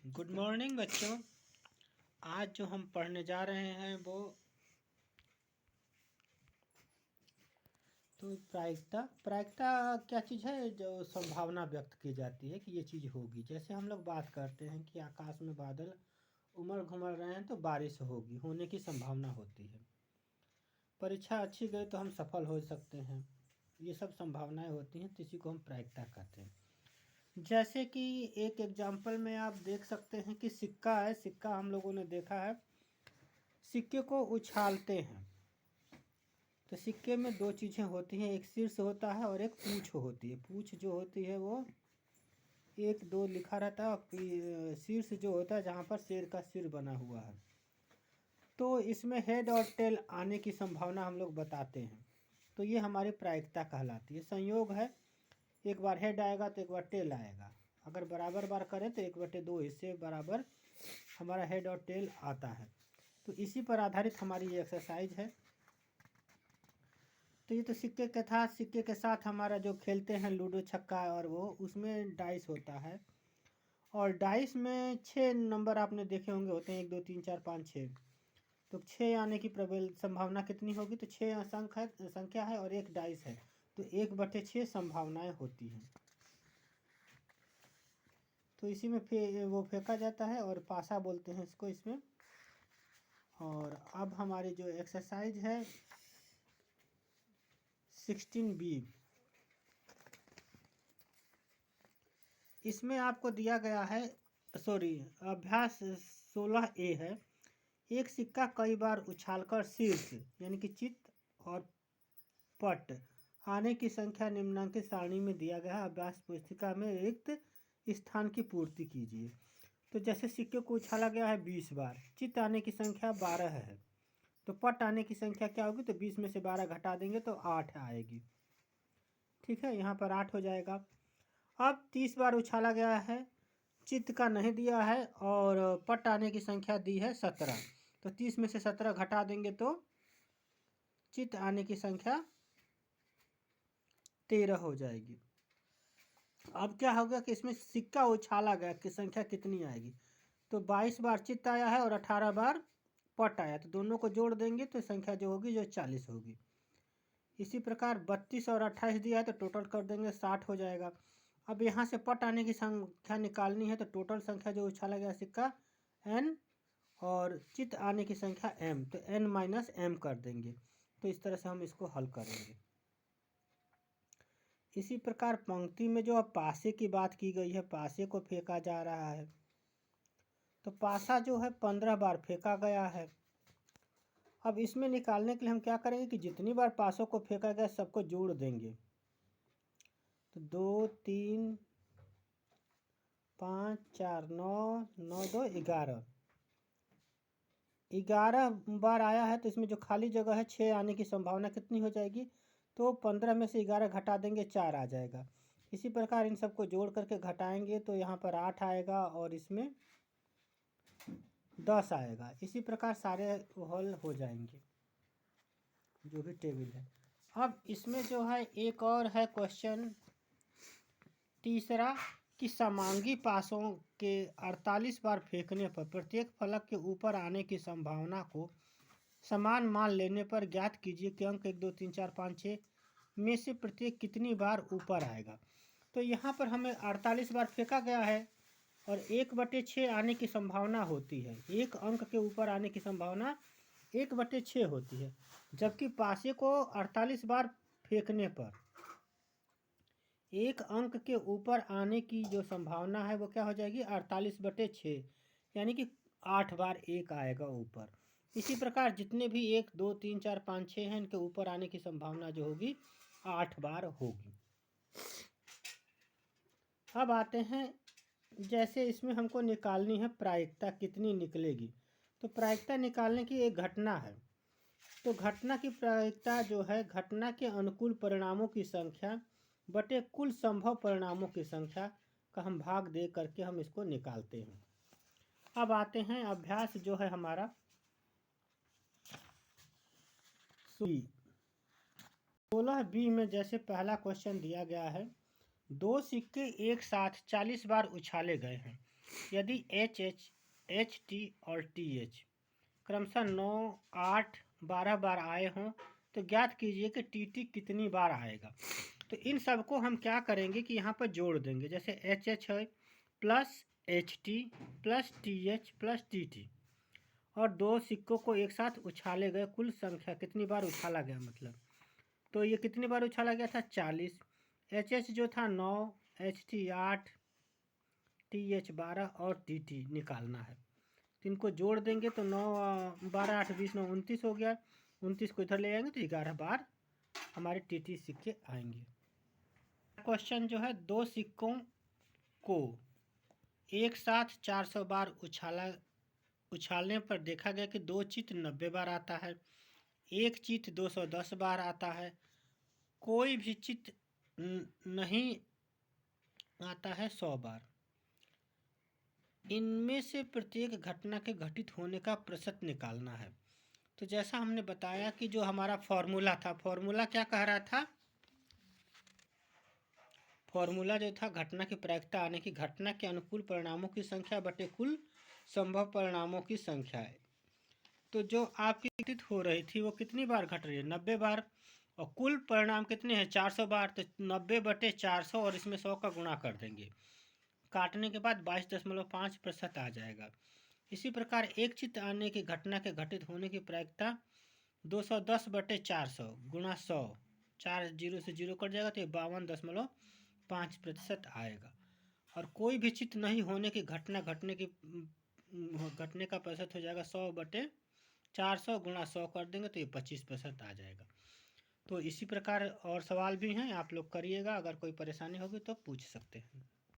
Good morning बच्चों। आज जो हम पढ़ने जा रहे हैं वो तो प्रायिकता क्या चीज़ है? जो संभावना व्यक्त की जाती है कि ये चीज़ होगी। जैसे हम लोग बात करते हैं कि आकाश में बादल उमड़ घुमड़ रहे हैं तो बारिश होगी, होने की संभावना होती है। परीक्षा अच्छी गई तो हम सफल हो सकते हैं। ये सब संभावनाएं होती हैं, तो इसी को हम प्रायिकता कहते हैं। जैसे कि एक एग्जाम्पल में आप देख सकते हैं कि सिक्का है। सिक्का हम लोगों ने देखा है, सिक्के को उछालते हैं तो सिक्के में दो चीज़ें होती हैं, एक शीर्ष होता है और एक पूँछ होती है। पूँछ जो होती है वो 1 2 लिखा रहता है और शीर्ष जो होता है जहाँ पर शेर का सिर बना हुआ है। तो इसमें हेड और टेल आने की संभावना हम लोग बताते हैं। तो ये हमारी प्रायिकता कहलाती है। संयोग है, एक बार हेड आएगा तो एक बार टेल आएगा। अगर बराबर बार करें तो 1/2 हिस्से बराबर हमारा हेड और टेल आता है। तो इसी पर आधारित हमारी ये एक्सरसाइज है। तो ये तो सिक्के का था। सिक्के के साथ हमारा जो खेलते हैं लूडो छक्का, और वो उसमें डाइस होता है। और डाइस में 6 नंबर आपने देखे होंगे, होते हैं 1 2 3 4 5 6। तो 6 आने की प्रबल संभावना कितनी होगी? तो 6 संख्या है और एक डाइस है, तो 1/6 संभावनाएं होती हैं। तो इसी में वो फेंका जाता है और पासा बोलते हैं इसको इसमें। और अब हमारी जो एक्सरसाइज है 16B, इसमें आपको दिया गया है, अभ्यास 16A है। एक सिक्का कई बार उछालकर शीर्ष यानी कि चित्त और पट आने की संख्या निम्नांकित सारणी में दिया गया है। अभ्यास पुस्तिका में रिक्त स्थान की पूर्ति कीजिए। तो जैसे सिक्के को उछाला गया है 20 बार, चित्त आने की संख्या 12 है, तो पट आने की संख्या क्या होगी? तो 20 में से 12 घटा देंगे तो 8 आएगी। ठीक है, यहाँ पर 8 हो जाएगा। अब 30 बार उछाला गया है, चित्त का नहीं दिया है और पट आने की संख्या दी है 17, तो 30 में से 17 घटा देंगे तो चित्त आने की संख्या 13 हो जाएगी। अब क्या होगा कि इसमें सिक्का उछाला गया कि संख्या कितनी आएगी? तो 22 बार चित्त आया है और 18 बार पट आया, तो दोनों को जोड़ देंगे तो संख्या जो होगी जो 40 होगी। इसी प्रकार 32 और 28 दिया है तो टोटल कर देंगे 60 हो जाएगा। अब यहाँ से पट आने की संख्या निकालनी है, तो टोटल संख्या जो उछाला गया सिक्का n और चित्त आने की संख्या m, तो n - m कर देंगे। तो इस तरह से हम इसको हल करेंगे। इसी प्रकार पंक्ति में जो अब पासे की बात की गई है, पासे को फेंका जा रहा है, तो पासा जो है 15 बार फेंका गया है। अब इसमें निकालने के लिए हम क्या करेंगे कि जितनी बार पासों को फेंका गया सबको जोड़ देंगे। तो 2 3 5 4 9 9 2 11 बार आया है, तो इसमें जो खाली जगह है 6 आने की संभावना कितनी हो जाएगी? तो 15 में से 11 घटा देंगे 4 आ जाएगा। इसी प्रकार इन सबको जोड़ करके घटाएंगे तो यहाँ पर 8 आएगा और इसमें 10 आएगा। इसी प्रकार सारे हल हो जाएंगे जो भी टेबल है। अब इसमें जो है एक और है क्वेश्चन तीसरा, कि समांगी पासों के 48 बार फेंकने पर प्रत्येक फलक के ऊपर आने की संभावना को समान मान लेने पर ज्ञात कीजिए कि अंक 1 2 3 4 5 6 में से प्रत्येक कितनी बार ऊपर आएगा। तो यहाँ पर हमें 48 बार फेंका गया है और 1/6 आने की संभावना होती है। एक अंक के ऊपर आने की संभावना 1/6 होती है, जबकि पासे को 48 बार फेंकने पर एक अंक के ऊपर आने की जो संभावना है वो क्या हो जाएगी? 48/6, यानी कि 8 बार एक आएगा ऊपर। इसी प्रकार जितने भी 1 2 3 4 5 6 हैं, इनके ऊपर आने की संभावना जो होगी 8 बार होगी। अब आते हैं, जैसे इसमें हमको निकालनी है प्रायिकता कितनी निकलेगी। तो प्रायिकता निकालने की एक घटना है, तो घटना की प्रायिकता जो है घटना के अनुकूल परिणामों की संख्या बटे कुल संभव परिणामों की संख्या का हम भाग दे करके हम इसको निकालते हैं। अब आते हैं अभ्यास जो है हमारा 16B में जैसे पहला क्वेश्चन दिया गया है, 2 सिक्के एक साथ 40 बार उछाले गए हैं। यदि एच एच एच टी और टी एच क्रमशः 9, 8, 12 बार आए हों तो ज्ञात कीजिए कि टी टी कितनी बार आएगा। तो इन सब को हम क्या करेंगे कि यहाँ पर जोड़ देंगे। जैसे एच एच है plus H T plus T H plus T T, और दो सिक्कों को एक साथ उछाले गए कुल संख्या कितनी बार उछाला गया मतलब, तो ये कितनी बार उछाला गया था 40। एच एच जो था 9, एच टी 8, टी एच 12 और टी टी निकालना है। तो इनको जोड़ देंगे तो 9, 12, 8, 20, 9, 29 हो गया। 29 को इधर ले आएंगे तो 11 बार हमारे टी टी सिक्के आएंगे। क्वेश्चन जो है, दो सिक्कों को एक साथ 400 बार उछालने पर देखा गया कि दो चित 90 बार आता है, एक चित 210 बार आता है, कोई भी चित नहीं आता है 100 बार। इनमें से प्रत्येक घटना के घटित होने का प्रतिशत निकालना है। तो जैसा हमने बताया कि जो हमारा फॉर्मूला था, फॉर्मूला क्या कह रहा था, फॉर्मूला जो था घटना की प्रायिकता आने की घटना के अनुकूल परिणामों की संख्या बटे कुल संभव परिणामों की संख्या है। तो जो आपकी घटित हो रही थी वो कितनी बार घट रही है, 90 बार, और कुल परिणाम कितने हैं 400 बार, तो 90 बटे 400 और इसमें 100 का गुणा कर देंगे, काटने के बाद 22.5% आ जाएगा। इसी प्रकार एक चित्त आने की घटना के घटित होने की प्रायिकता 210 बटे 400 गुणा 100, 4 जीरो से जीरो कट जाएगा तो 52.5% आएगा। और कोई भी चित्त नहीं होने की घटना घटने का प्रतिशत हो जाएगा 100 बटे 400 गुणा 100 कर देंगे तो ये 25% आ जाएगा। तो इसी प्रकार और सवाल भी हैं, आप लोग करिएगा, अगर कोई परेशानी होगी तो पूछ सकते हैं।